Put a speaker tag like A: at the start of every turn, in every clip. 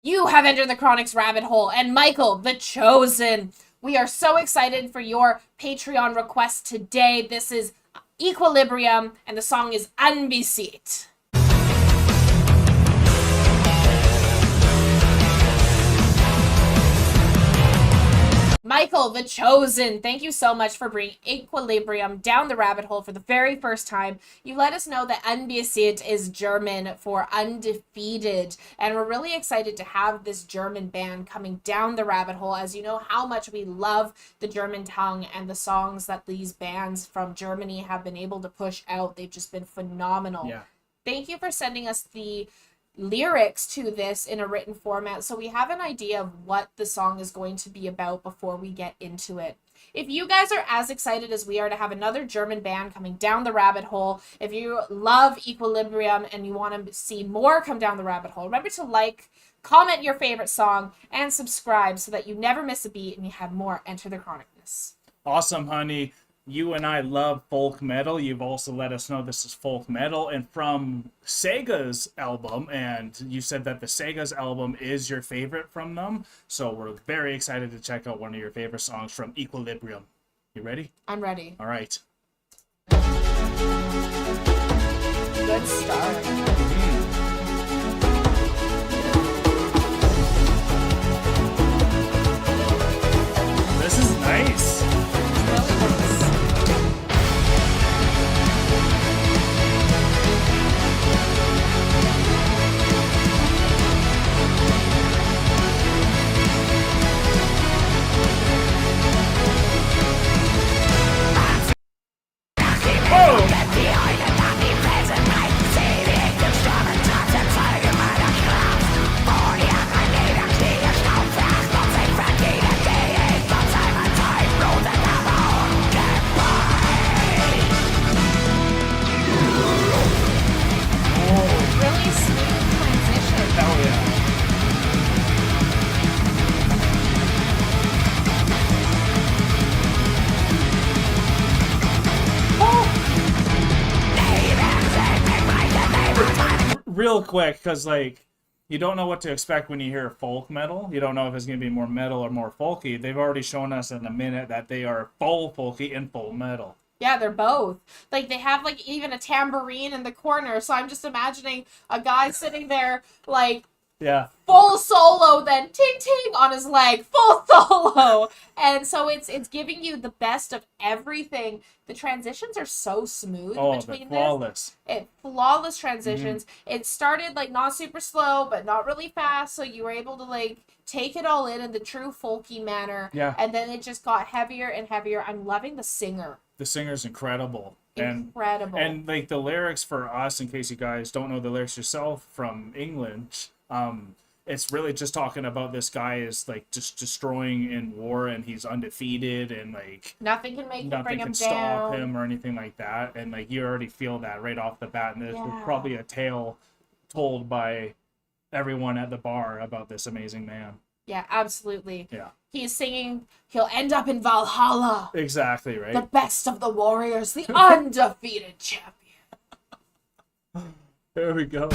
A: You have entered the Chronic's rabbit hole, and Michael, the chosen. We are so excited for your Patreon request today. This is Equilibrium, and the song is Unbesiegt. Michael, the chosen, thank you so much for bringing Equilibrium down the rabbit hole for the very first time. You let us know that Unbesiegt is German for undefeated, and we're really excited to have this German band coming down the rabbit hole, as you know how much we love the German tongue and the songs that these bands from Germany have been able to push out. They've just been phenomenal.
B: Yeah.
A: Thank you for sending us the lyrics to this in a written format, so we have an idea of what the song is going to be about before we get into it. If you guys are as excited as we are to have another German band coming down the rabbit hole, if you love Equilibrium and you want to see more come down the rabbit hole, remember to like, comment your favorite song, and subscribe so that you never miss a beat and you have more Enter the Chronicness.
B: Awesome, honey. You and I love folk metal. You've also let us know this is folk metal, and from Sega's album, and you said that the Sega's album is your favorite from them, so we're very excited to check out one of your favorite songs from Equilibrium. You ready?
A: I'm ready.
B: All right.
A: Good start.
B: This is nice.
A: Really smooth transition.
B: Hell yeah. Real quick, because like you don't know what to expect when you hear folk metal. You don't know if it's going to be more metal or more folky. They've already shown us in a minute that they are full folky and full metal.
A: Yeah, they're both. Like, they have, like, even a tambourine in the corner, so I'm just imagining a guy sitting there, like,
B: Yeah.
A: full solo, then ting-ting on his leg, full solo. And so it's giving you the best of everything. The transitions are so smooth between
B: they're flawless.
A: Flawless transitions. It started, like, not super slow, but not really fast, so you were able to, like, take it all in the true folky manner.
B: Yeah.
A: And then it just got heavier and heavier. I'm loving the singer.
B: The singer's incredible.
A: Incredible.
B: And like the lyrics for us, in case you guys don't know the lyrics yourself from England, it's really just talking about this guy is like just destroying in war, and he's undefeated, and like
A: nothing can make him bring
B: nothing
A: him
B: can stop
A: down.
B: him or anything like that. And like you already feel that right off the bat, and there's probably a tale told by everyone at the bar about this amazing man.
A: Yeah, absolutely.
B: Yeah.
A: He's singing, he'll end up in Valhalla.
B: Exactly, right?
A: The best of the warriors, the undefeated champion.
B: There we go.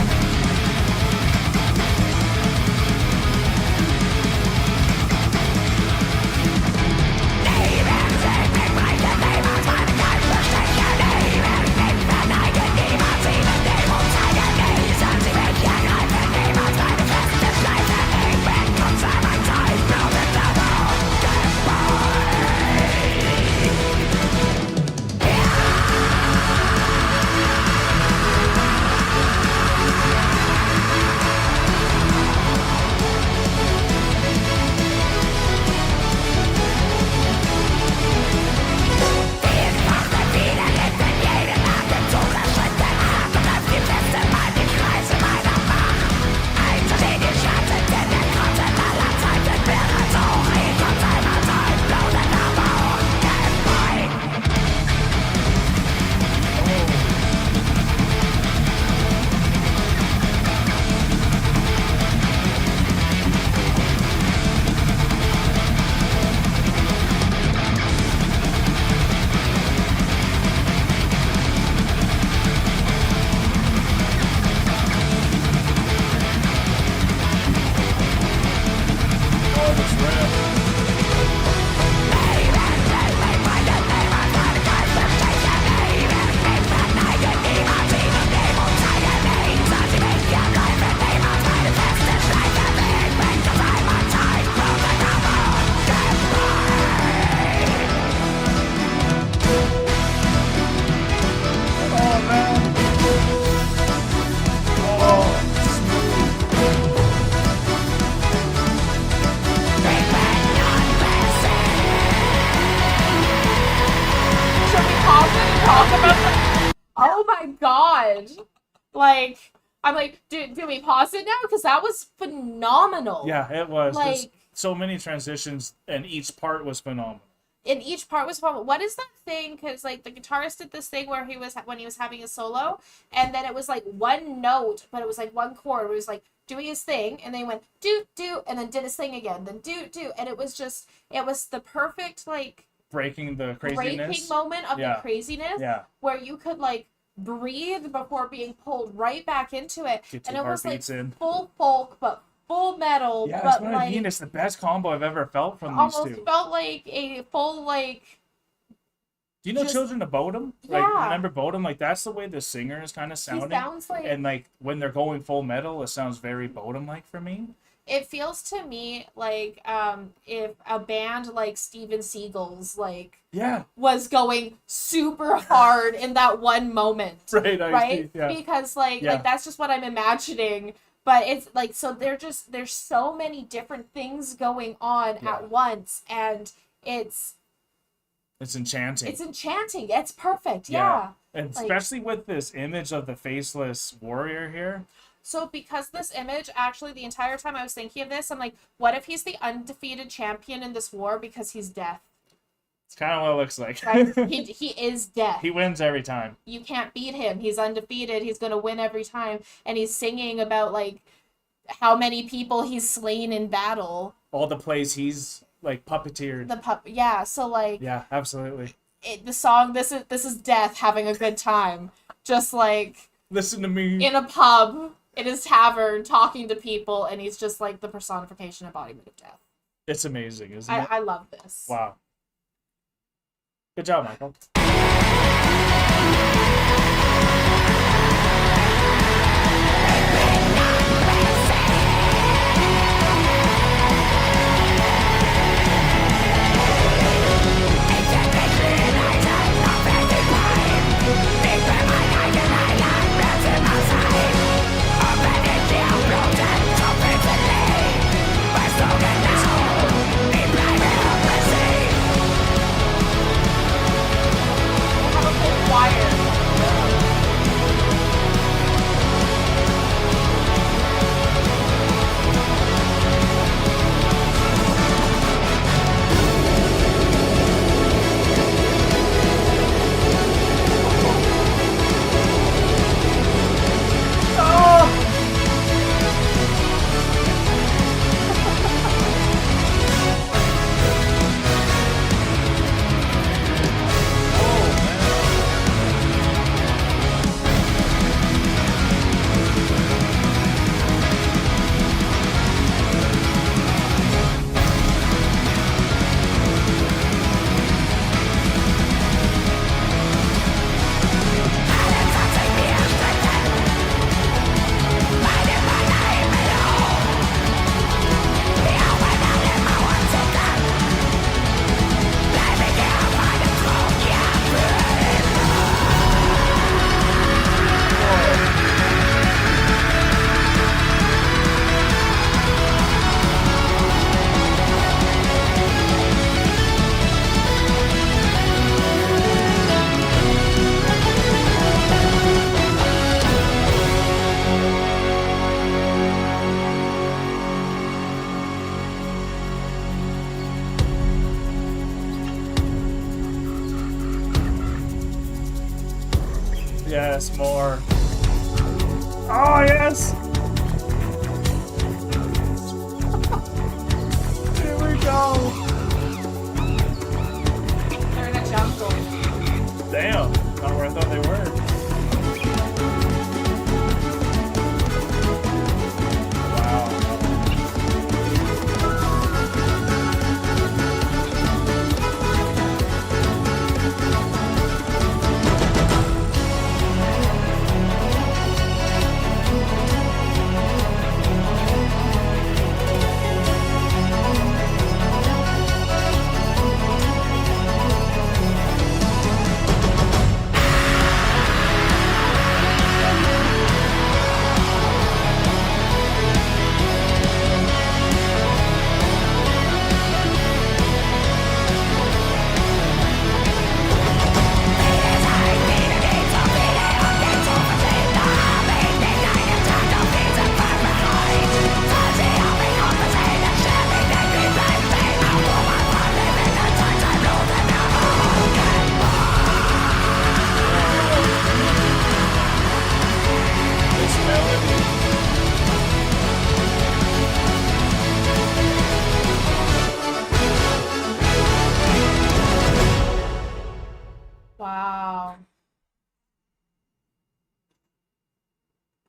A: god. Like, I'm like, do we pause it now? Because that was phenomenal.
B: Yeah, it was.
A: Like,
B: There's so many transitions, and each part was phenomenal.
A: and each part was phenomenal. What is that thing? Because like the guitarist did this thing where when he was having a solo, and then it was like one note, but it was like one chord. It was like doing his thing, and then he went do do, and then did his thing again, then do do, and it was the perfect like
B: Breaking the craziness.
A: breaking moment of the craziness, where you could like breathe before being pulled right back into it.
B: Get
A: and
B: two
A: it was like
B: heartbeats in.
A: full folk but full metal.
B: Yeah,
A: but
B: that's what
A: like,
B: I mean. It's the best combo I've ever felt from these
A: almost
B: two.
A: felt like a full like.
B: Do you know Children of Bodom? Like,
A: Yeah.
B: remember Bodom? Like, that's the way the singer is kind of sounding.
A: He sounds like,
B: and like when they're going full metal, it sounds very Bodom-like for me.
A: it feels to me like if a band like Steven Seagal's like was going super hard in that one moment, right? Because like that's just what I'm imagining. But it's like, so there's so many different things going on at once, and it's
B: enchanting.
A: It's enchanting. It's perfect. Yeah.
B: And especially with this image of the faceless warrior here.
A: So because this image, actually, the entire time I was thinking of this, I'm like, what if he's the undefeated champion in this war because he's death?
B: It's kind of what it looks like.
A: Right? He is death.
B: He wins every time.
A: You can't beat him. He's undefeated. He's going to win every time. And he's singing about, like, how many people he's slain in battle.
B: All the plays he's, like, puppeteered.
A: Yeah, so, like...
B: Yeah, absolutely.
A: The song, this is death having a good time. Just, like...
B: Listen to me.
A: In a pub... in his tavern, talking to people, and he's just like the personification embodiment of death.
B: It's amazing, isn't it?
A: I love this.
B: Wow. Good job, Michael. Yes, more. Oh, yes! Here we go!
A: They're in a jungle.
B: Damn, not where I thought they were.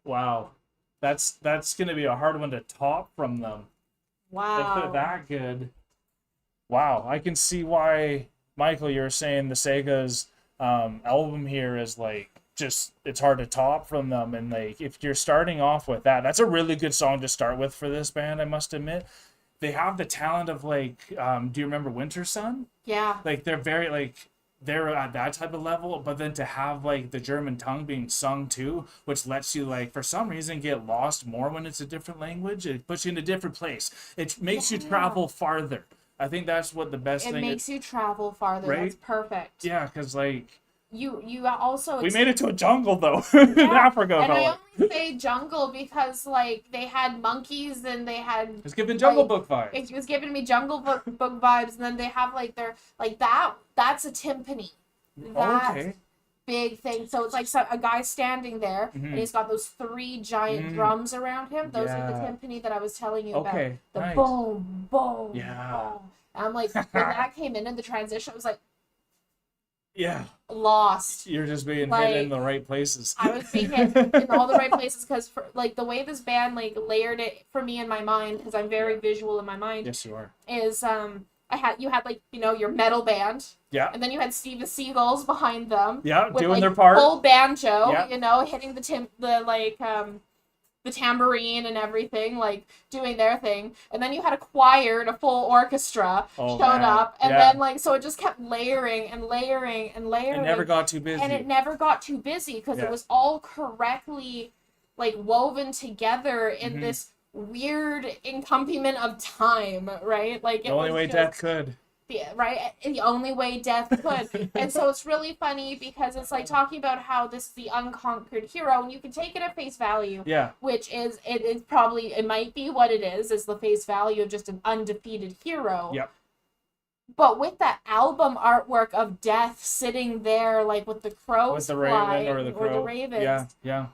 B: Wow. That's going to be a hard one to top from them. If they're
A: Wow.
B: that good. Wow. I can see why, Michael, you're saying the Sega's album here is like just it's hard to top from them. And like if you're starting off with that, that's a really good song to start with for this band, I must admit. They have the talent of like do you remember Winter Sun?
A: Yeah.
B: Like they're very like they're at that type of level, but then to have like the German tongue being sung too, which lets you like for some reason get lost more when it's a different language. It puts you in a different place. It makes you travel farther. I think that's what the best
A: It
B: thing
A: makes you travel farther.
B: Right?
A: That's perfect.
B: Yeah, because like
A: You also
B: we made it to a jungle though in Africa.
A: and I
B: Fella.
A: only say jungle because like they had monkeys and they had
B: It's giving Jungle
A: like,
B: Book vibes.
A: it was giving me jungle book vibes, and then they have like their like that's a timpani. That's
B: Okay.
A: big thing. So it's like a guy standing there and he's got those 3 giant drums around him. Those are the
B: Yeah.
A: timpani that I was telling you
B: Okay,
A: about. The
B: nice.
A: boom, boom,
B: Yeah.
A: boom. And I'm like, when that came in the transition, I was like
B: Yeah,
A: lost.
B: you're just being
A: Like,
B: hit in the right places.
A: I was being hit in all the right places because like the way this band like layered it for me in my mind, because I'm very visual in my mind,
B: Yes, you are.
A: is you had like your metal band,
B: Yeah.
A: and then you had Steven Seagulls behind them,
B: Yeah,
A: with,
B: doing
A: like,
B: their part.
A: full banjo,
B: Yeah.
A: hitting the tambourine and everything, like doing their thing, and then you had a choir and a full orchestra
B: Oh,
A: showed
B: man.
A: up, and
B: Yeah.
A: then like so it just kept layering and layering and layering.
B: It never got too busy.
A: And it never got too busy because
B: Yeah.
A: it was all correctly like woven together in
B: Mhm.
A: this weird accompaniment of time, right? Like
B: The only way death could.
A: the only way death could. And so it's really funny because it's like talking about how this is the unconquered hero, and you can take it at face value.
B: Yeah.
A: Which is it might be what it is the face value of just an undefeated hero.
B: Yep.
A: But with that album artwork of death sitting there, like with the crows
B: With the raven or the crow.
A: or the ravens,
B: Yeah, yeah.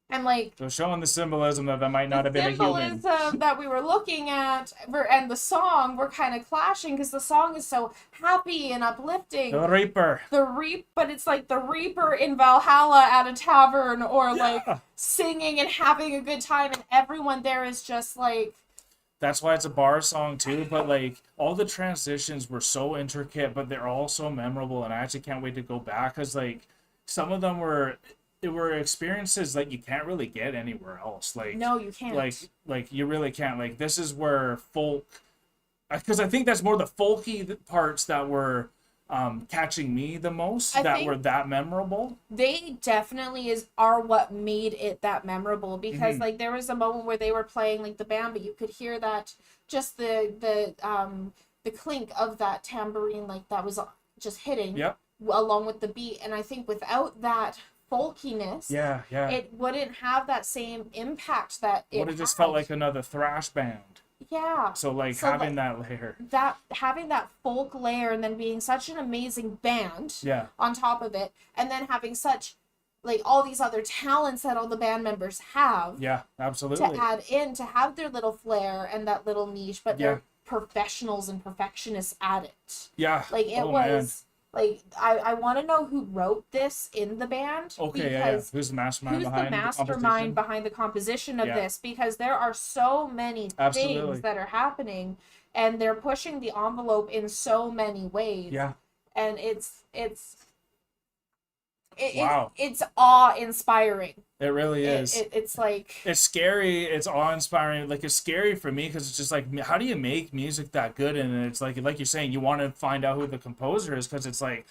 A: and like
B: So showing the symbolism that might not have been a human.
A: symbolism that we were looking at, and the song were kind of clashing because the song is so happy and uplifting.
B: The Reaper.
A: But it's like the Reaper in Valhalla at a tavern, or like
B: Yeah.
A: singing and having a good time, and everyone there is just like.
B: That's why it's a bar song too, but like all the transitions were so intricate, but they're all so memorable, and I actually can't wait to go back because like some of them were experiences that you can't really get anywhere else. Like
A: No, you can't.
B: like you really can't. Like this is where folk, because I think that's more the folky parts that were catching me the most,
A: I
B: that
A: think-
B: were that memorable.
A: They definitely are what made it that memorable, because like there was a moment where they were playing like the band, but you could hear that just the clink of that tambourine, like that was just hitting
B: Yep.
A: along with the beat, and I think without that folkiness,
B: Yeah, yeah.
A: it wouldn't have that same impact that it
B: Would have just
A: had.
B: felt like another thrash band.
A: Yeah.
B: So like
A: So,
B: having that layer.
A: that having that folk layer and then being such an amazing band
B: Yeah.
A: on top of it, and then having such like all these other talents that all the band members have
B: Yeah, absolutely.
A: to add in, to have their little flair and that little niche, but
B: Yeah.
A: they're professionals and perfectionists at it.
B: Yeah.
A: Like it
B: Oh, man.
A: was like I want to know who wrote this in the band.
B: Okay, yeah.
A: Because
B: Who's the mastermind
A: who's the
B: behind
A: mastermind
B: composition?
A: behind the composition of
B: Yeah.
A: this, because there are so many
B: Absolutely.
A: things that are happening, and they're pushing the envelope in so many ways.
B: Yeah.
A: And
B: Wow.
A: it's awe-inspiring.
B: It really is.
A: It's like,
B: It's scary. It's awe-inspiring. Like it's scary for me because it's just like, how do you make music that good? And it's like you're saying, you want to find out who the composer is, because it's like,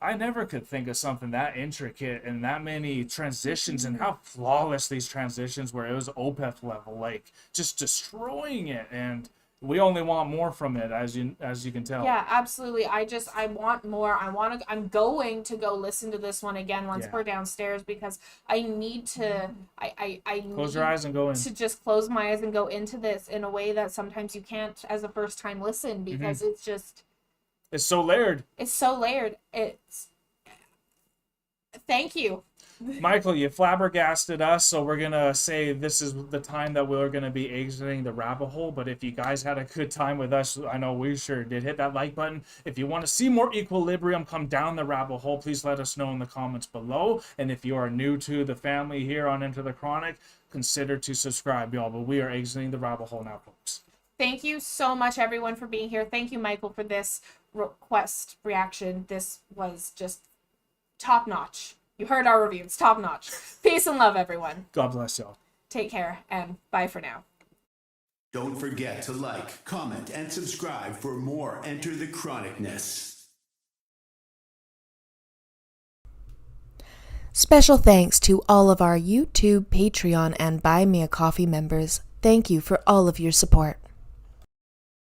B: I never could think of something that intricate and that many transitions and how flawless these transitions were. It was Opeth level, like just destroying it. And we only want more from it, as you can tell.
A: yeah, absolutely. I want more. I'm going to go listen to this one again once
B: Yeah.
A: we're downstairs, because I need to, I
B: Close
A: need
B: your eyes and go in.
A: to just close my eyes and go into this in a way that sometimes you can't as a first time listen, because it's just,
B: It's so layered.
A: it's so layered. Thank you.
B: Michael, you flabbergasted us, so we're gonna say this is the time that we're gonna be exiting the rabbit hole. But if you guys had a good time with us, I know we sure did. Hit that like button. If you want to see more equilibrium come down the rabbit hole, please let us know in the comments below. And if you are new to the family here on Enter the Chronic, consider to subscribe, y'all. But we are exiting the rabbit hole now, folks.
A: Thank you so much, everyone, for being here. Thank you, Michael, for this request reaction. This was just top notch. You heard our review. It's top notch. Peace and love, everyone.
B: God bless y'all.
A: Take care, and bye for now.
C: Don't forget to like, comment, and subscribe for more Enter the Chronicness.
D: Special thanks to all of our YouTube, Patreon, and Buy Me a Coffee members. Thank you for all of your support.